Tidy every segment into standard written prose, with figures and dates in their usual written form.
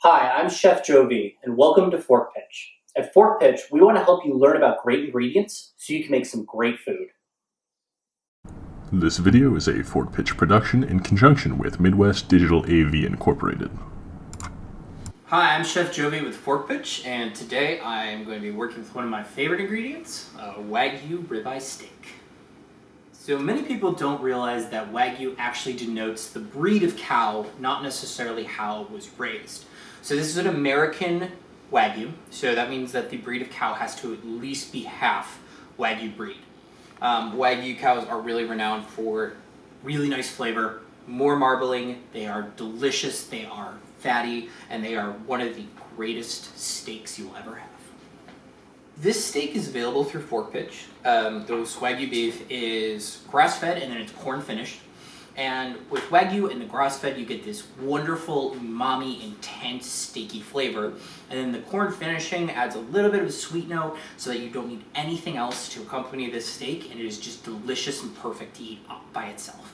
Hi, I'm Chef Jovi, and welcome to Fork Pitch. At Fork Pitch, we want to help you learn about great ingredients so you can make some great food. This video is a Fork Pitch production in conjunction with Midwest Digital AV Incorporated. Hi, I'm Chef Jovi with Fork Pitch, and today I'm going to be working with one of my favorite ingredients, Wagyu ribeye steak. So many people don't realize that Wagyu actually denotes the breed of cow, not necessarily how it was raised. So this is an American Wagyu, so that means that the breed of cow has to at least be half Wagyu breed. Wagyu cows are really renowned for really nice flavor, more marbling, they are delicious, they are fatty, and they are one of the greatest steaks you'll ever have. This steak is available through Fork Pitch. Those Wagyu beef is grass-fed and then it's corn-finished. And with Wagyu and the grass-fed, you get this wonderful, umami, intense, steaky flavor. And then the corn finishing adds a little bit of a sweet note so that you don't need anything else to accompany this steak, and it is just delicious and perfect to eat by itself.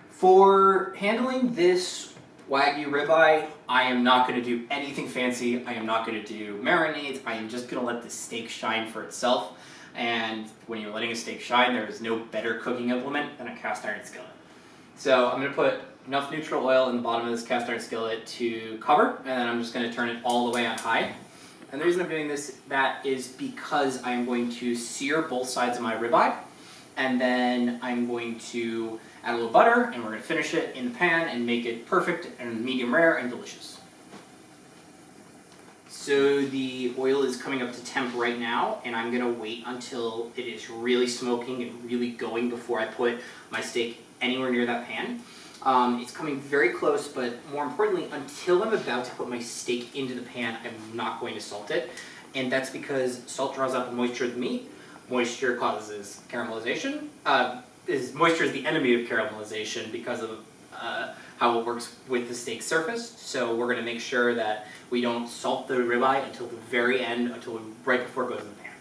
For handling this Wagyu ribeye, I am not going to do anything fancy. I am not going to do marinades. I am just going to let the steak shine for itself. And when you're letting a steak shine, there is no better cooking implement than a cast iron skillet. So I'm going to put enough neutral oil in the bottom of this cast iron skillet to cover, and then I'm just going to turn it all the way on high. And the reason I'm doing that is because I'm going to sear both sides of my ribeye, and then I'm going to add a little butter, and we're going to finish it in the pan and make it perfect and medium rare and delicious. So the oil is coming up to temp right now, and I'm going to wait until it is really smoking and really going before I put my steak anywhere near that pan. It's coming very close, but more importantly, until I'm about to put my steak into the pan, I'm not going to salt it. And that's because salt draws out the moisture of the meat. Moisture causes caramelization. Moisture is the enemy of caramelization because of how it works with the steak surface. So we're going to make sure that we don't salt the ribeye until the very end, right before it goes in the pan.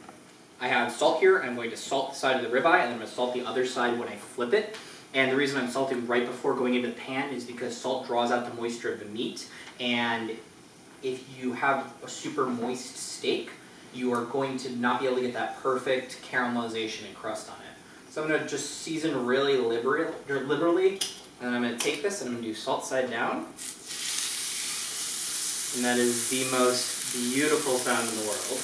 I have salt here. I'm going to salt the side of the ribeye, and I'm going to salt the other side when I flip it. And the reason I'm salting right before going into the pan is because salt draws out the moisture of the meat. And if you have a super moist steak, you are going to not be able to get that perfect caramelization and crust on it. So I'm going to just season really liberally, and then I'm going to take this and I'm going to do salt side down. And that is the most beautiful sound in the world.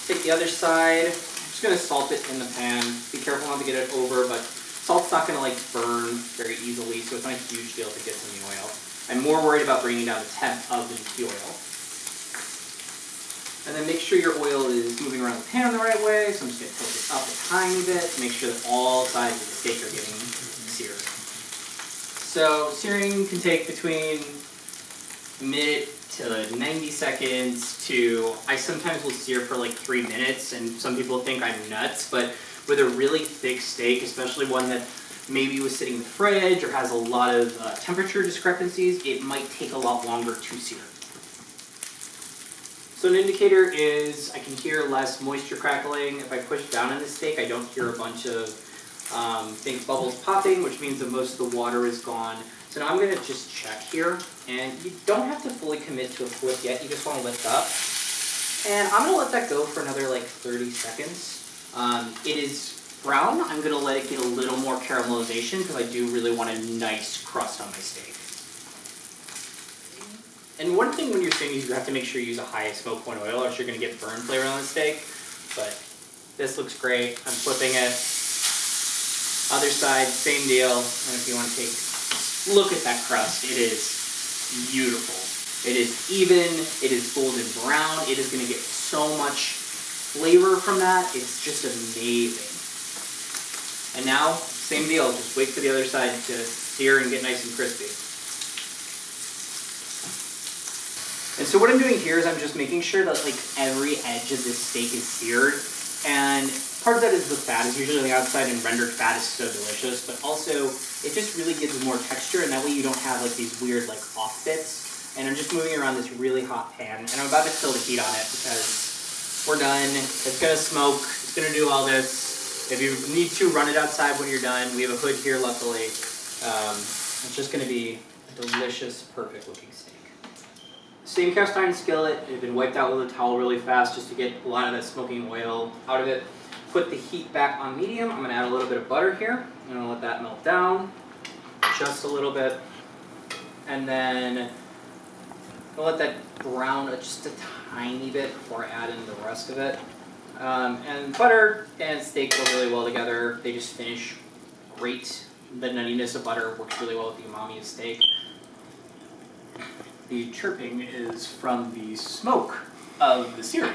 Take the other side, I'm just going to salt it in the pan. Be careful not to get it over, but salt's not going to burn very easily, so it's not a huge deal if it gets in the oil. I'm more worried about bringing down the temp of the oil. And then make sure your oil is moving around the pan the right way. So I'm just going to tilt it up a tiny bit to make sure that all sides of the steak are getting seared. So searing can take between a minute to 90 seconds to, I sometimes will sear for 3 minutes, and some people think I'm nuts, but with a really thick steak, especially one that maybe was sitting in the fridge or has a lot of temperature discrepancies, it might take a lot longer to sear. So an indicator is I can hear less moisture crackling. If I push down on the steak, I don't hear a bunch of think bubbles popping, which means that most of the water is gone. So now I'm going to just check here, and you don't have to fully commit to a flip yet. You just want to lift up. And I'm going to let that go for another 30 seconds. It is brown. I'm going to let it get a little more caramelization because I do really want a nice crust on my steak. And one thing when you're searing these, you have to make sure you use a high smoke point oil, or else you're going to get burn flavor on the steak. But this looks great. I'm flipping it. Other side, same deal. And if you want to look at that crust, it is beautiful. It is even. It is golden brown. It is going to get so much flavor from that. It's just amazing. And now, same deal. Just wait for the other side to sear and get nice and crispy. And so what I'm doing here is I'm just making sure that every edge of this steak is seared. And part of that is the fat is usually on the outside, and rendered fat is so delicious. But also, it just really gives more texture, and that way you don't have these weird off bits. And I'm just moving around this really hot pan, and I'm about to kill the heat on it because we're done. It's gonna smoke. It's gonna do all this. If you need to, run it outside when you're done. We have a hood here, luckily. It's just gonna be a delicious, perfect looking steak. Same cast iron skillet. It had been wiped out with a towel really fast just to get a lot of that smoking oil out of it. Put the heat back on medium. I'm going to add a little bit of butter here. I'm going to let that melt down just a little bit. And then I'll let that brown just a tiny bit before I add in the rest of it. And butter and steak go really well together. They just finish great. The nuttiness of butter works really well with the umami of steak. The chirping is from the smoke of the searing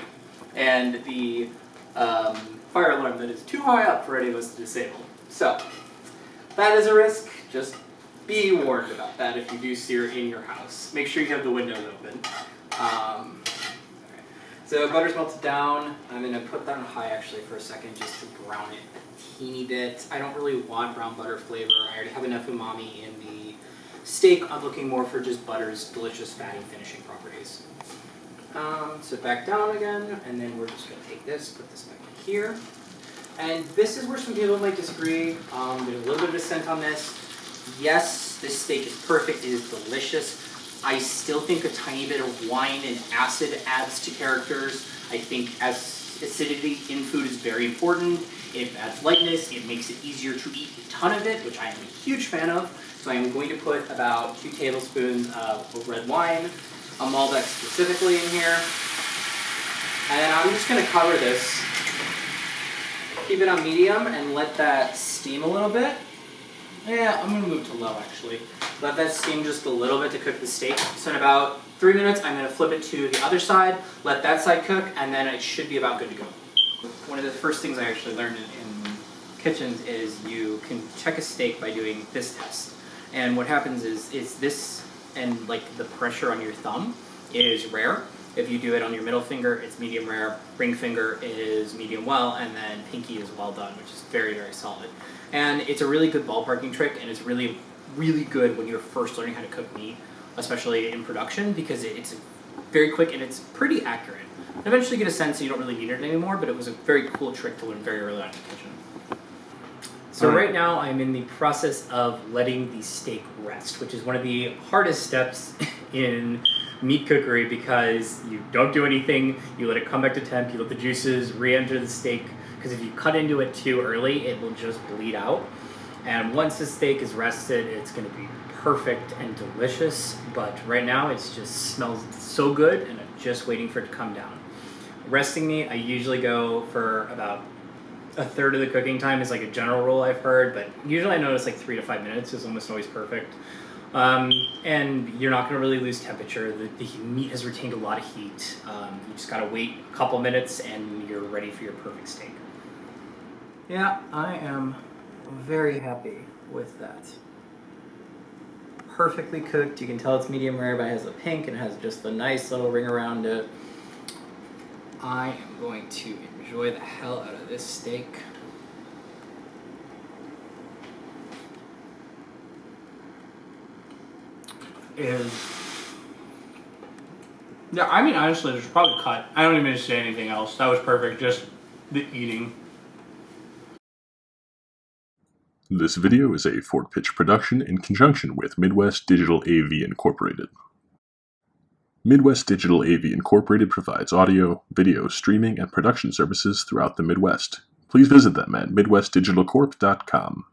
and the fire alarm that is too high up for any of us to disable. So that is a risk. Just be warned about that if you do sear in your house. Make sure you have the windows open. So butter's melted down. I'm going to put that on high actually for a second just to brown it a teeny bit. I don't really want brown butter flavor. I already have enough umami in the steak. I'm looking more for just butter's delicious fatty finishing properties. Sit back down again, and then we're just going to take this, put this back in here. And this is where some people might disagree. There's a little bit of dissent on this. Yes, this steak is perfect. It is delicious. I still think a tiny bit of wine and acid adds to characters. I think as acidity in food is very important. It adds lightness. It makes it easier to eat a ton of it, which I am a huge fan of. So I am going to put about 2 tablespoons of red wine, a Malbec specifically in here. And I'm just going to cover this. Keep it on medium and let that steam a little bit. Yeah, I'm going to move to low actually. Let that steam just a little bit to cook the steak. So in about 3 minutes, I'm going to flip it to the other side, let that side cook, and then it should be about good to go. One of the first things I actually learned in kitchens is you can check a steak by doing this test. And what happens is this, and like the pressure on your thumb is rare. If you do it on your middle finger, it's medium rare. Ring finger is medium well, and then pinky is well done, which is very, very solid. And it's a really good ballparking trick, and it's really, really good when you're first learning how to cook meat, especially in production, because it's very quick and it's pretty accurate. Eventually you get a sense that you don't really need it anymore, but it was a very cool trick to learn very early on in the kitchen. So right now I'm in the process of letting the steak rest, which is one of the hardest steps in meat cookery because you don't do anything, you let it come back to temp, you let the juices re-enter the steak, because if you cut into it too early, it will just bleed out. And once the steak is rested, it's going to be perfect and delicious, but right now it just smells so good and I'm just waiting for it to come down. Resting meat, I usually go for about a third of the cooking time is like a general rule I've heard, but usually I notice like 3 to 5 minutes is almost always perfect. And you're not going to really lose temperature. The meat has retained a lot of heat. You just got to wait a couple minutes and you're ready for your perfect steak. Yeah, I am very happy with that. Perfectly cooked. You can tell it's medium rare, but it has a pink and it has just a nice little ring around it. I am going to enjoy the hell out of this steak. Yeah, I mean, honestly, there's probably cut. I don't even need to say anything else. That was perfect. Just the eating. This video is a Fort Pitch production in conjunction with Midwest Digital AV Incorporated. Midwest Digital AV Incorporated provides audio, video, streaming, and production services throughout the Midwest. Please visit them at midwestdigitalcorp.com.